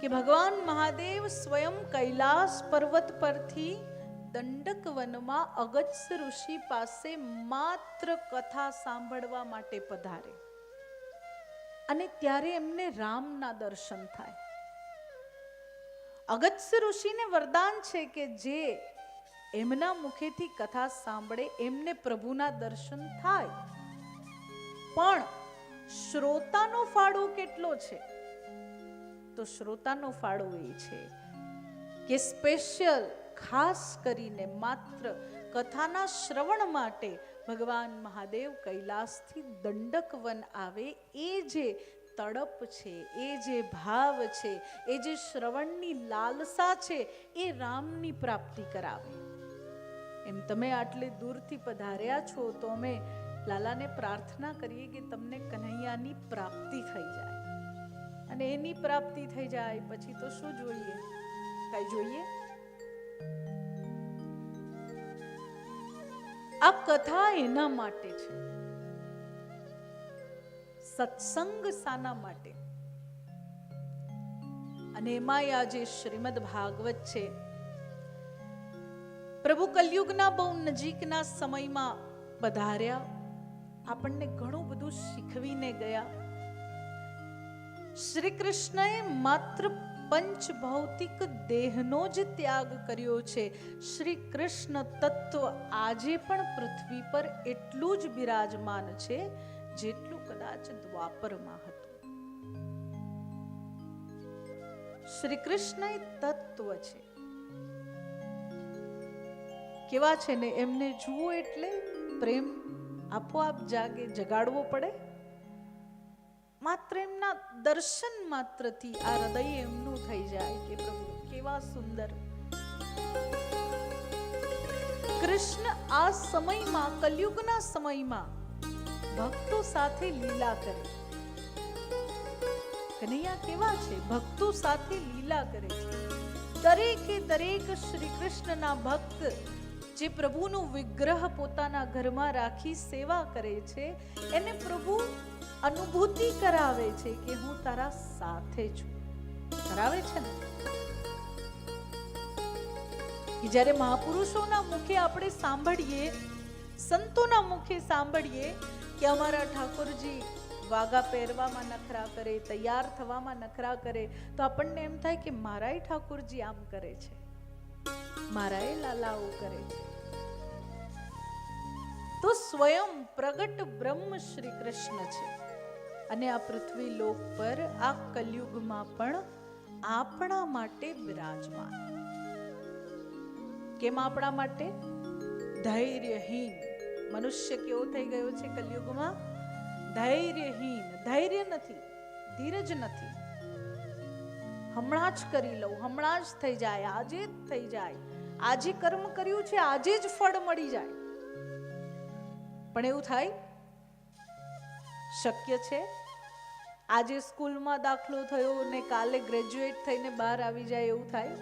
કે ભગવાન મહાદેવ સ્વયં કૈલાસ પર્વત પરથી દંડક વનમાં અગસ્ત્ય ઋષિ પાસે માત્ર કથા સાંભળવા માટે પધારે અને ત્યારે એમને રામના દર્શન થાય. અગસ્ત્ય ઋષિને વરદાન છે કે જે એમના મુખેથી કથા સાંભળે એમને પ્રભુના દર્શન થાય. પણ શ્રોતાનો ફાળો કેટલો છે? તો શ્રોતાનો ફાળો એ છે કે સ્પેશિયલ ખાસ કરીને માત્ર કથાના શ્રવણ માટે ભગવાન મહાદેવ કૈલાસથી દંડક વન આવે. એ જે તડપ છે, એ જે ભાવ છે, એ જે શ્રવણની લાલસા છે, એ રામની પ્રાપ્તિ કરાવે. એમ તમે આટલી દૂરથી પધાર્યા છો તો અમે લાલાને પ્રાર્થના કરીએ કે તમને કન્હૈયાની પ્રાપ્તિ થઈ જાય. અને એની પ્રાપ્તિ થઈ જાય પછી તો શું જોઈએ? કઈ જોઈએ? આ કથા એના માટે છે. સત્સંગ સાના માટે? અને એમાં આ જે શ્રીમદ ભાગવત છે, પ્રભુ કલયુગના બહુ નજીકના સમયમાં પધાર્યા, આપણને ઘણું બધું શીખવીને ગયા. શ્રી કૃષ્ણએ માત્ર પંચ ભૌતિક દેહનો જ ત્યાગ કર્યો છે. શ્રી કૃષ્ણ તત્વ આજે પણ પૃથ્વી પર એટલું જ બિરાજમાન છે જેટલું કદાચ દ્વાપરમાં હતું. શ્રી કૃષ્ણ એ તત્વ છે. કેવા છે ને, એમને જુઓ એટલે પ્રેમ આપોઆપ જાગે, જગાડવો પડે. માત્ર એમના દર્શન માત્રથી આ હૃદય એમનું થઈ જાય કે પ્રભુ કેવા સુંદર. કૃષ્ણ આ સમયમાં, કલયુગના સમયમાં ભક્તો સાથે લીલા કરે. કનૈયા કેવા છે? ભક્તો સાથે લીલા કરે છે. દરેકે દરેક શ્રી કૃષ્ણના ભક્ત જે પ્રભુનું વિગ્રહ પોતાના ઘરમાં રાખી સેવા કરે છે, એને પ્રભુ અનુભૂતિ કરાવે છે કે હું તારા સાથે છું. કરાવે છે ને. કે જ્યારે મહાપુરુષોના મુખે આપણે સાંભળીએ, સંતોના મુખે સાંભળીએ કે અમારા ઠાકોરજી વાગા પહેરવામાં નખરા કરે, તૈયાર થવામાં નખરા કરે, તો આપણને એમ થાય કે મારાય ઠાકોરજી આમ કરે છે, મારાય લાલાઓ કરે છે. તો સ્વયં પ્રગટ બ્રહ્મ શ્રી કૃષ્ણ છે. અને આ પૃથ્વી લોક પર આ કલયુગમાં પણ આપણા માટે બિરાજમાન. કેમ આપણા માટે? ધૈર્યહીન મનુષ્ય કેવો થઈ ગયો છે કલયુગમાં? ધૈર્યહીન. ધૈર્ય નથી, ધીરજ નથી. હમણાં જ કરી લઉં, હમણાં જ થઈ જાય, આજે જ થઈ જાય, આજે કર્મ કર્યું છે આજે જ ફળ મળી જાય. પણ એવું થાય? શક્ય છે? આજે સ્કૂલમાં દાખલો થયો ને કાલે ગ્રેજ્યુએટ થઈને બહાર આવી જાય એવું થાય?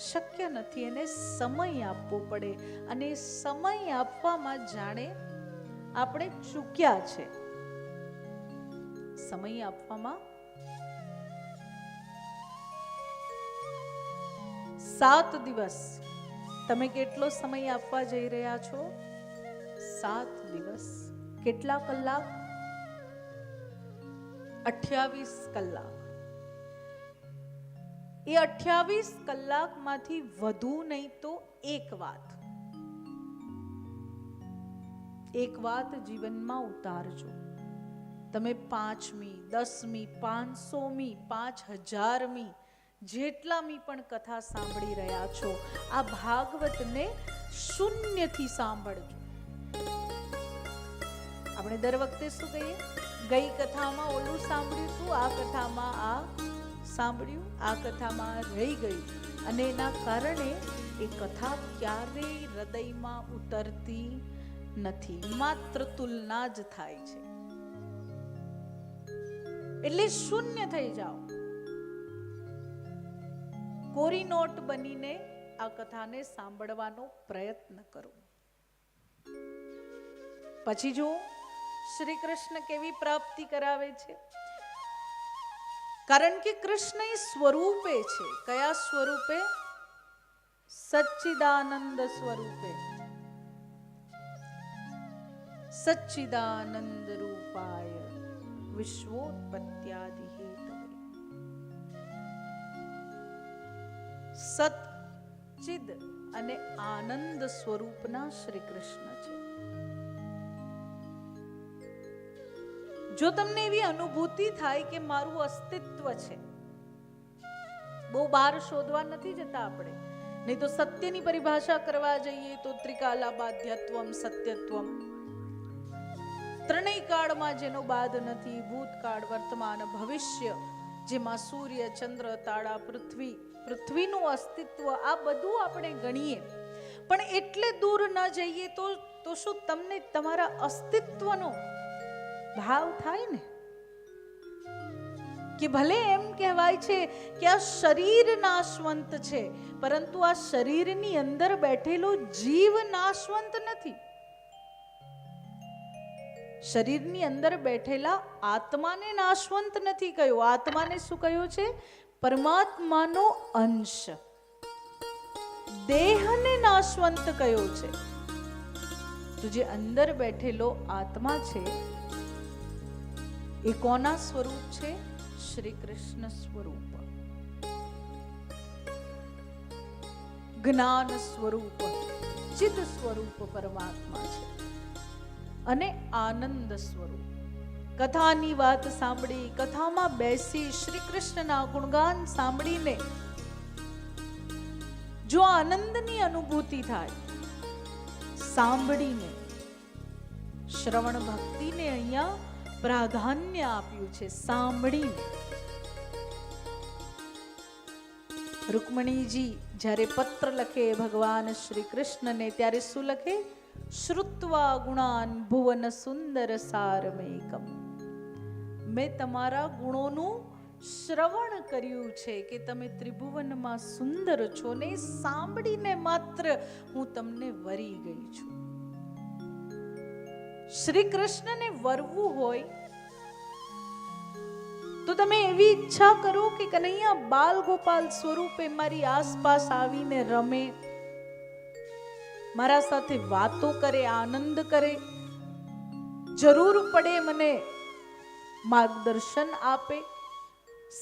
શક્ય નથી. એને સમય આપવો પડે. અને સમય આપવામાં જાણે આપણે ચૂક્યા છે. સમય આપવામાં 7 દિવસ. તમે કેટલો સમય આપવા જઈ રહ્યા છો? 7 દિવસ. કેટલા કલાક? 28 કલાક. એ 28 કલાકમાંથી વધુ નહીં તો એક વાત જીવનમાં ઉતારજો. તમે 5મી, 10મી, 500મી, 5000મી જેટલામી પણ કથા સાંભળી રહ્યા છો, આ ભાગવતને શૂન્યથી સાંભળજો. આપણે દર વખતે શું કહીએ? ગઈ કથામાં ઓલું સાંભળ્યું હતું, આ કથામાં આ સાંભળ્યું, આ કથામાં રહી ગયું. અને એના કારણે એ કથા ક્યારેય હૃદયમાં ઉતરતી નથી, માત્ર તુલના જ થાય છે. એટલે શૂન્ય થઈ જાઓ. કોરી નોટ બનીને આ કથાને સાંભળવાનો પ્રયત્ન કરો. પછી જો શ્રી કૃષ્ણ કેવી પ્રાપ્તિ કરાવે છે. કારણ કે કૃષ્ણ એ સ્વરૂપે છે. કયા સ્વરૂપે? સચ્ચિદાનંદ સ્વરૂપે. સચ્ચિદાનંદ રૂપાય વિશ્વોત્પત્યાદિ હેતવે. સચ્ચિદ અને આનંદ સ્વરૂપના શ્રી કૃષ્ણ છે. જો તમને એવી અનુભૂતિ થાય કે મારું અસ્તિત્વ છે, બહુ બહાર શોધવા નથી જતા આપણે, નહીં તો સત્યની પરિભાષા કરવા જઈએ તો ત્રિકાલાબાધ્યત્વમ સત્યત્વમ, ત્રણેય કાળમાં જેનો બાદ નથી, ભૂતકાળ, વર્તમાન, ભવિષ્ય, જેમાં સૂર્ય, ચંદ્ર, તારા, પૃથ્વીનું અસ્તિત્વ, આ બધું આપણે ગણીએ, પણ એટલે દૂર ન જઈએ તો શું તમને તમારા અસ્તિત્વનો ભાવ થાય ને? કે ભલે એમ કહેવાય છે કે આ શરીર નાશવંત છે, પરંતુ આ શરીરની અંદર બેઠેલો જીવ નાશવંત નથી. શરીરની અંદર બેઠેલા આત્માને નાશવંત નથી કહ્યું. આત્માને શું કહ્યું છે? પરમાત્માનો અંશ. દેહને નાશવંત કહ્યો છે. તો જે અંદર બેઠેલો આત્મા છે એ કોના સ્વરૂપ છે? શ્રી કૃષ્ણ સ્વરૂપ, જ્ઞાન સ્વરૂપ, ચિદ સ્વરૂપ પરમાત્મા છે અને આનંદ સ્વરૂપ. કથાની વાત સાંભળી, કથામાં બેસી શ્રી કૃષ્ણના ગુણગાન સાંભળીને જો આનંદની અનુભૂતિ થાય, સાંભળીને, શ્રવણ ભક્તિને અહીંયા પ્રાધાન્ય આપ્યું છે, સાંભળીને. રૂકમણીજી જ્યારે પત્ર લખે ભગવાન શ્રી કૃષ્ણને, ત્યારે શું લખે? શ્રુત્વા ગુણાન ભુવન સુંદર સારમેકમ. મેં તમારા ગુણોનું શ્રવણ કર્યું છે કે તમે ત્રિભુવનમાં સુંદર છો, ને સાંભળીને માત્ર હું તમને વરી ગઈ છું. શ્રી કૃષ્ણને વરવું હોય તો તમે એવી ઈચ્છા કરો કે કનૈયા બાલ ગોપાલ સ્વરૂપે મારી આસપાસ આવીને રમે, મારા સાથે વાતો કરે, આનંદ કરે, જરૂર પડે મને માર્ગદર્શન આપે,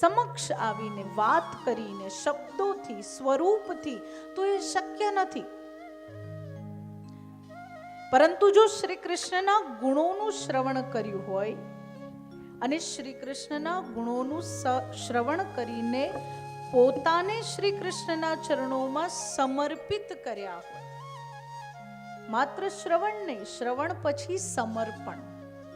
સમક્ષ આવીને વાત કરીને, શબ્દોથી, સ્વરૂપથી તો એ શક્ય નથી. પરંતુ જો શ્રી કૃષ્ણના ગુણોનું શ્રવણ કર્યું હોય અને શ્રી કૃષ્ણના ગુણોનું શ્રવણ કરીને પોતાને શ્રી કૃષ્ણના ચરણોમાં સમર્પિત કર્યા હોય, માત્ર શ્રવણ નહીં, શ્રવણ પછી સમર્પણ.